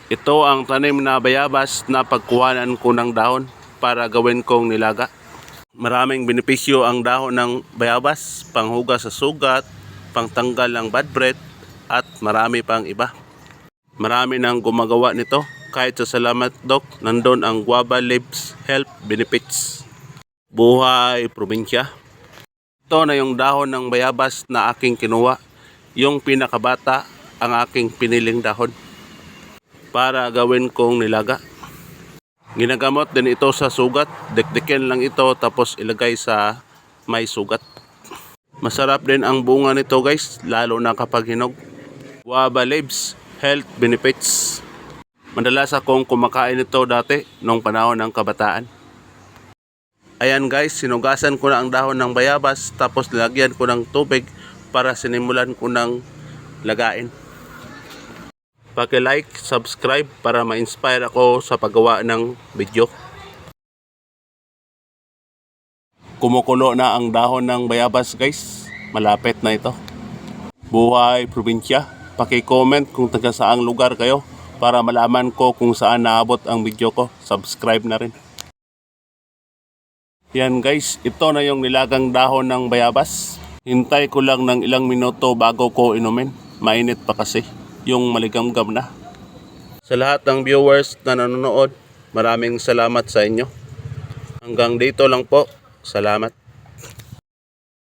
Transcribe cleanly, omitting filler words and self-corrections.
Ito ang tanim na bayabas na pagkuhanan ko ng dahon para gawin kong nilaga. Maraming benepisyo ang dahon ng bayabas, panghugas sa sugat, pangtanggal ng bad breath, at marami pang iba. Marami nang gumagawa nito. Kahit sa Salamat Doc, nandun ang guava leaves health benefits. Buhay probinsya. Ito na yung dahon ng bayabas na aking kinuha. Yung pinakabata ang aking piniling dahon para gawin kong nilaga. Ginagamot din ito sa sugat. Dekdekin lang ito tapos ilagay sa may sugat. Masarap din ang bunga nito guys, lalo na kapag hinog. Guava leaves health benefits. Madalas akong kumakain ito dati nung panahon ng kabataan. Ayan guys, sinugasan ko na ang dahon ng bayabas tapos nilagyan ko ng tubig para sinimulan ko ng lagain. Paki-like, subscribe para ma-inspire ako sa paggawa ng video. Kumukulo na ang dahon ng bayabas guys. Malapit na ito. Buhay probinsya. Paki-comment kung taga saang lugar kayo para malaman ko kung saan naabot ang video ko. Subscribe na rin. Yan guys, ito na yung nilagang dahon ng bayabas. Hintay ko lang ng ilang minuto bago ko inumin. Mainit pa kasi. Yung maligamgam na. Sa lahat ng viewers na nanonood, maraming salamat sa inyo. Hanggang dito lang po. Salamat.